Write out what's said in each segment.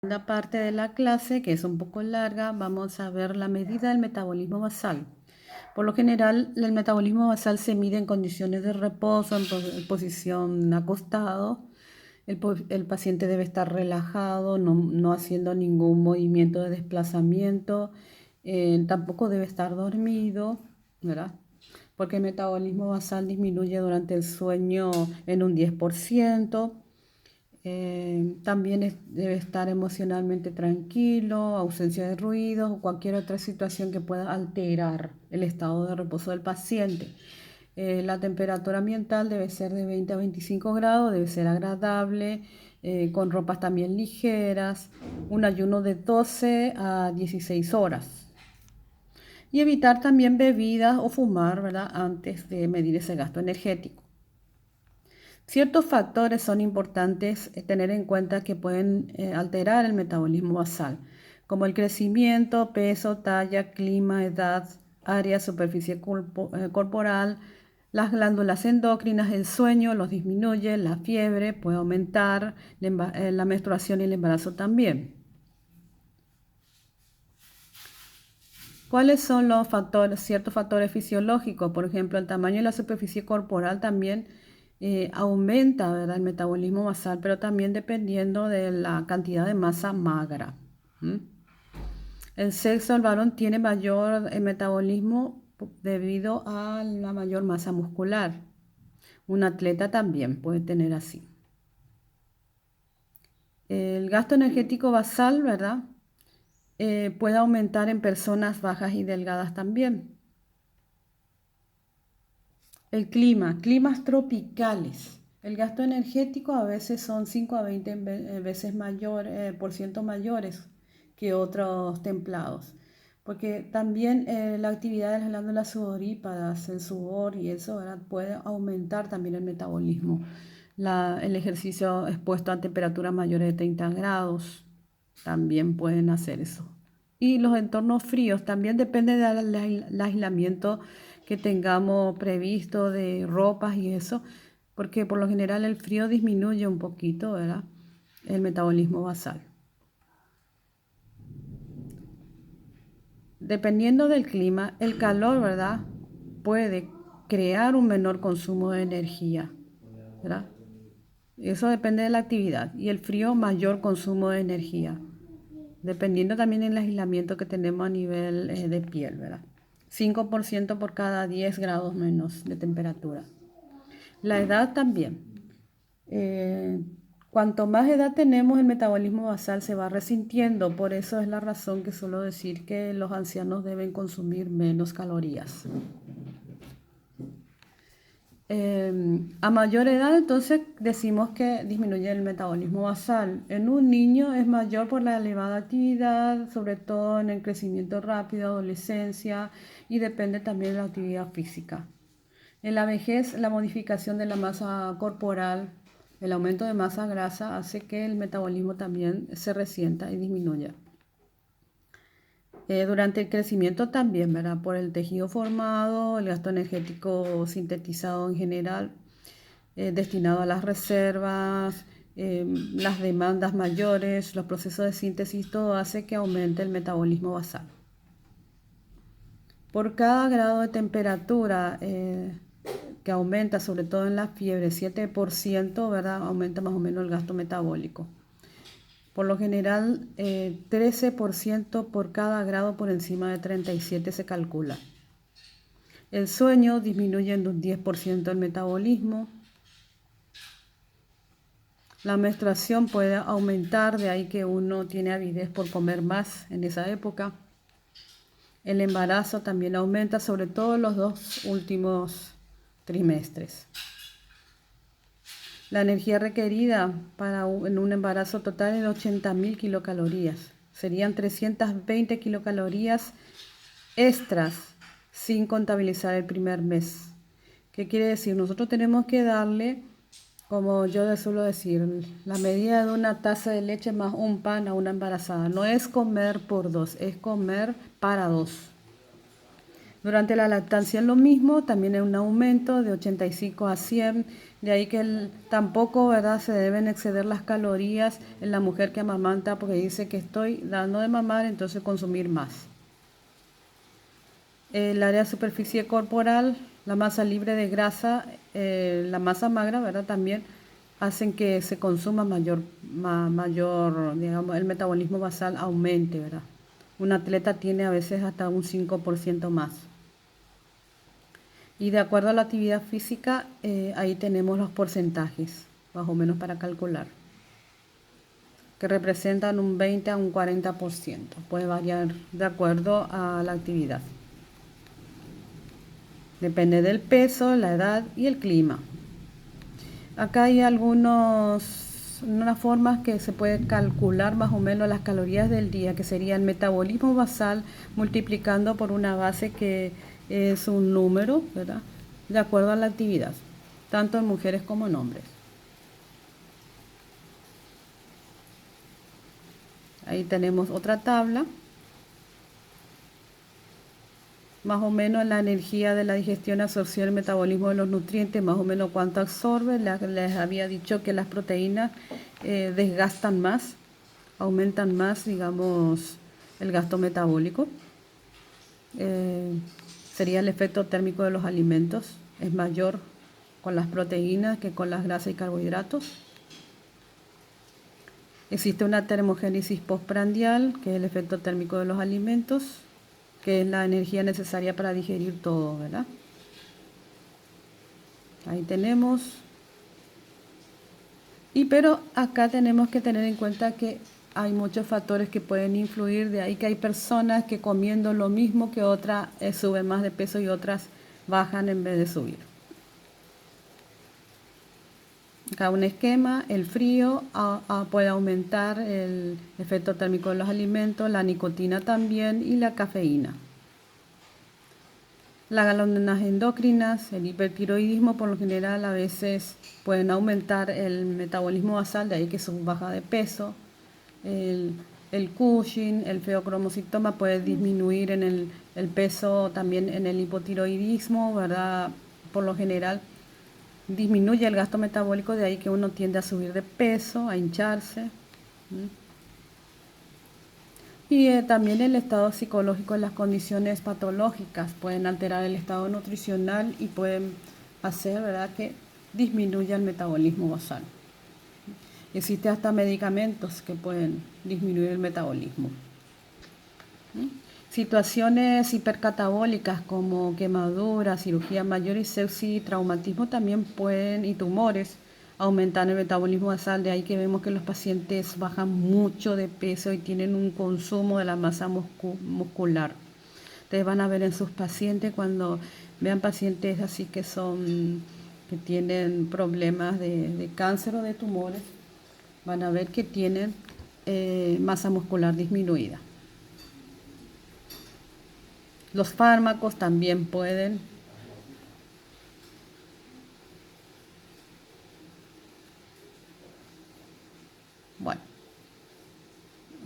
segunda parte de la clase, que es un poco larga, vamos a ver la medida del metabolismo basal. Por lo general, el metabolismo basal se mide en condiciones de reposo, en posición acostado. El paciente debe estar relajado, no haciendo ningún movimiento de desplazamiento. Tampoco debe estar dormido, ¿verdad? Porque el metabolismo basal disminuye durante el sueño en un 10%. También debe estar emocionalmente tranquilo, ausencia de ruidos o cualquier otra situación que pueda alterar el estado de reposo del paciente. La temperatura ambiental debe ser de 20 a 25 grados, debe ser agradable, con ropas también ligeras, un ayuno de 12 a 16 horas. Y evitar también bebidas o fumar, ¿verdad?, antes de medir ese gasto energético. Ciertos factores son importantes tener en cuenta que pueden alterar el metabolismo basal, como el crecimiento, peso, talla, clima, edad, área, superficie corporal, las glándulas endocrinas, el sueño los disminuye, la fiebre puede aumentar, la menstruación y el embarazo también. ¿Cuáles son los factores, ciertos factores fisiológicos? Por ejemplo, el tamaño de la superficie corporal también aumenta, ¿verdad?, el metabolismo basal, pero también dependiendo de la cantidad de masa magra. El sexo del varón tiene mayor metabolismo debido a la mayor masa muscular. Un atleta también puede tener así. El gasto energético basal, ¿verdad?, puede aumentar en personas bajas y delgadas también. El clima, climas tropicales. El gasto energético a veces son 5 a 20 veces por ciento mayores que otros templados. Porque también la actividad de las glándulas sudoríparas, el sudor y eso, ¿verdad?, puede aumentar también el metabolismo. El ejercicio expuesto a temperaturas mayores de 30 grados también pueden hacer eso. Y los entornos fríos también depende del aislamiento que tengamos previsto de ropas y eso, porque por lo general el frío disminuye un poquito, ¿verdad?, el metabolismo basal. Dependiendo del clima, el calor, ¿verdad?, puede crear un menor consumo de energía, ¿verdad? Eso depende de la actividad. Y el frío, mayor consumo de energía, dependiendo también del aislamiento que tenemos a nivel de piel, ¿verdad? 5% por cada 10 grados menos de temperatura. La edad también. Cuanto más edad tenemos, el metabolismo basal se va resintiendo. Por eso es la razón que suelo decir que los ancianos deben consumir menos calorías. A mayor edad, entonces decimos que disminuye el metabolismo basal. En un niño es mayor por la elevada actividad, sobre todo en el crecimiento rápido, adolescencia, y depende también de la actividad física. En la vejez, la modificación de la masa corporal, el aumento de masa grasa hace que el metabolismo también se resienta y disminuya. Durante el crecimiento también, ¿verdad?, por el tejido formado, el gasto energético sintetizado en general, destinado a las reservas, las demandas mayores, los procesos de síntesis, todo hace que aumente el metabolismo basal. Por cada grado de temperatura que aumenta, sobre todo en la fiebre, 7%, ¿verdad?, aumenta más o menos el gasto metabólico. Por lo general, 13% por cada grado por encima de 37 se calcula. El sueño disminuye en un 10% el metabolismo. La menstruación puede aumentar, de ahí que uno tiene avidez por comer más en esa época. El embarazo también aumenta, sobre todo en los 2 últimos trimestres. La energía requerida en un embarazo total es de 80.000 kilocalorías. Serían 320 kilocalorías extras sin contabilizar el primer mes. ¿Qué quiere decir? Nosotros tenemos que darle, como yo suelo decir, la medida de una taza de leche más un pan a una embarazada. No es comer por 2, es comer para 2. Durante la lactancia es lo mismo, también es un aumento de 85 a 100, de ahí que tampoco, ¿verdad?, se deben exceder las calorías en la mujer que amamanta porque dice que estoy dando de mamar, entonces consumir más. El área de superficie corporal, la masa libre de grasa, la masa magra, ¿verdad?, también hacen que se consuma mayor, digamos, el metabolismo basal aumente, ¿verdad? Un atleta tiene a veces hasta un 5% más. Y de acuerdo a la actividad física, ahí tenemos los porcentajes, más o menos para calcular, que representan un 20 a un 40%. Puede variar de acuerdo a la actividad. Depende del peso, la edad y el clima. Acá hay unas formas que se puede calcular más o menos las calorías del día, que sería el metabolismo basal multiplicando por una base que es un número, ¿verdad?, de acuerdo a la actividad, tanto en mujeres como en hombres. Ahí tenemos otra tabla. Más o menos la energía de la digestión, absorción y metabolismo de los nutrientes, más o menos cuánto absorbe. Les había dicho que las proteínas desgastan más, aumentan más, digamos, el gasto metabólico. Sería el efecto térmico de los alimentos, es mayor con las proteínas que con las grasas y carbohidratos. Existe una termogénesis postprandial, que es el efecto térmico de los alimentos, que es la energía necesaria para digerir todo, ¿verdad? Ahí tenemos. Pero acá tenemos que tener en cuenta que hay muchos factores que pueden influir, de ahí que hay personas que comiendo lo mismo que otras suben más de peso y otras bajan en vez de subir. Acá un esquema, el frío puede aumentar el efecto térmico de los alimentos, la nicotina también y la cafeína. Las glándulas endocrinas, el hipertiroidismo por lo general a veces pueden aumentar el metabolismo basal, de ahí que su baja de peso. El Cushing, el feocromocitoma puede disminuir en el peso, también en el hipotiroidismo, ¿verdad? Por lo general disminuye el gasto metabólico, de ahí que uno tiende a subir de peso, a hincharse. Y también el estado psicológico, las condiciones patológicas pueden alterar el estado nutricional y pueden hacer, ¿verdad?, que disminuya el metabolismo basal. Existen hasta medicamentos que pueden disminuir el metabolismo. Situaciones hipercatabólicas como quemaduras, cirugía mayor y sepsis, traumatismo también pueden, y tumores, aumentar el metabolismo basal. De ahí que vemos que los pacientes bajan mucho de peso y tienen un consumo de la masa muscular. Ustedes van a ver en sus pacientes, cuando vean pacientes así que tienen problemas de cáncer o de tumores, van a ver que tienen masa muscular disminuida. Los fármacos también pueden. Bueno,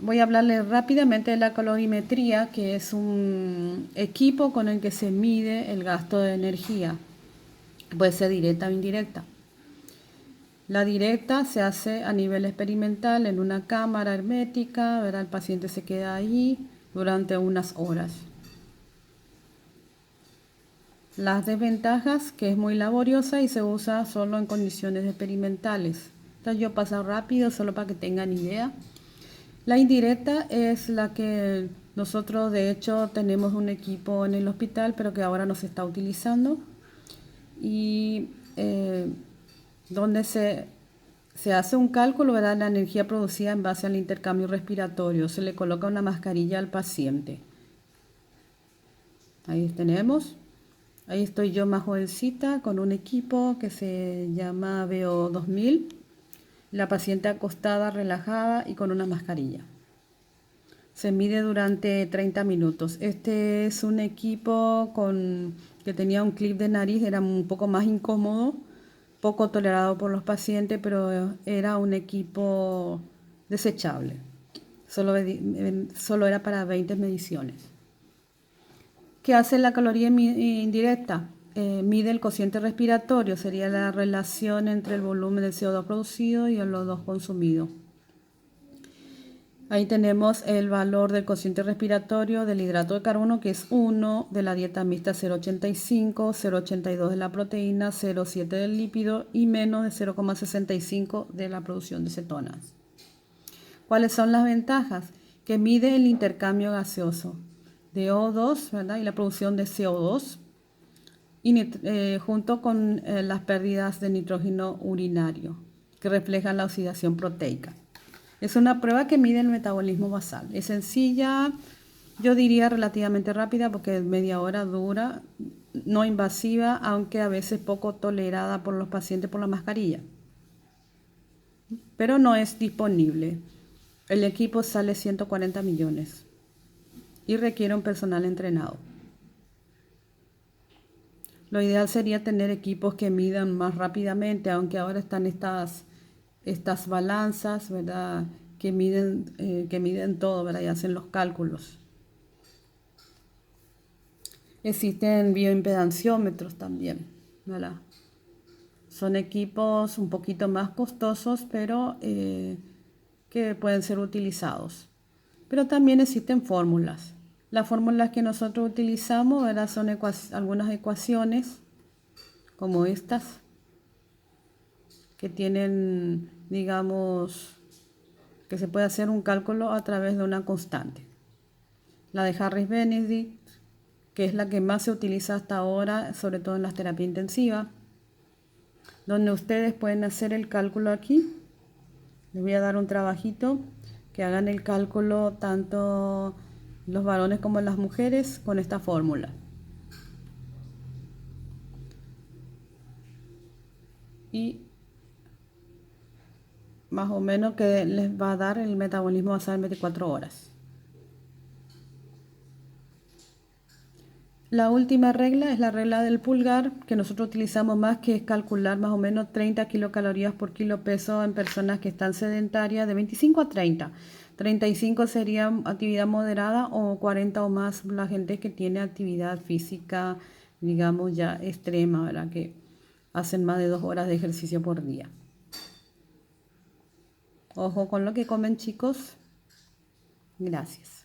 voy a hablarles rápidamente de la calorimetría, que es un equipo con el que se mide el gasto de energía. Puede ser directa o indirecta. La directa se hace a nivel experimental en una cámara hermética, ¿verdad? El paciente se queda ahí durante unas horas. Las desventajas, que es muy laboriosa y se usa solo en condiciones experimentales. Entonces yo paso rápido solo para que tengan idea. La indirecta es la que nosotros de hecho tenemos un equipo en el hospital, pero que ahora no se está utilizando. Y donde se hace un cálculo, ¿verdad?, la energía producida en base al intercambio respiratorio. Se le coloca una mascarilla al paciente. Ahí tenemos. Ahí estoy yo más jovencita con un equipo que se llama VO 2000. La paciente acostada, relajada y con una mascarilla. Se mide durante 30 minutos. Este es un equipo que tenía un clip de nariz, era un poco más incómodo, poco tolerado por los pacientes, pero era un equipo desechable. Solo era para 20 mediciones. ¿Qué hace la caloría indirecta? Mide el cociente respiratorio, sería la relación entre el volumen de CO2 producido y el O2 consumido. Ahí tenemos el valor del cociente respiratorio del hidrato de carbono, que es 1, de la dieta mixta 0,85, 0,82 de la proteína, 0,7 del lípido y menos de 0,65 de la producción de cetonas. ¿Cuáles son las ventajas? Que mide el intercambio gaseoso de O2, ¿verdad? Y la producción de CO2 y, junto con las pérdidas de nitrógeno urinario que reflejan la oxidación proteica. Es una prueba que mide el metabolismo basal. Es sencilla, yo diría relativamente rápida porque media hora dura, no invasiva, aunque a veces poco tolerada por los pacientes por la mascarilla. Pero no es disponible. El equipo sale 140 millones y requiere un personal entrenado. Lo ideal sería tener equipos que midan más rápidamente, aunque ahora están estas balanzas, ¿verdad? Que miden todo, ¿verdad? Y hacen los cálculos. Existen bioimpedanciómetros también, ¿verdad? Son equipos un poquito más costosos, pero que pueden ser utilizados. Pero también existen fórmulas. Las fórmulas que nosotros utilizamos, ¿verdad? Son algunas ecuaciones como estas, que tienen, digamos, que se puede hacer un cálculo a través de una constante. La de Harris-Benedict, que es la que más se utiliza hasta ahora, sobre todo en las terapias intensivas, donde ustedes pueden hacer el cálculo aquí. Les voy a dar un trabajito, que hagan el cálculo tanto los varones como las mujeres con esta fórmula. Y más o menos que les va a dar el metabolismo basal en 24 horas. La última regla es la regla del pulgar, que nosotros utilizamos más, que es calcular más o menos 30 kilocalorías por kilo peso en personas que están sedentarias, de 25 a 30. 35 sería actividad moderada, o 40 o más la gente que tiene actividad física, digamos ya extrema, ¿verdad? Que hacen más de 2 horas de ejercicio por día. Ojo con lo que comen, chicos. Gracias.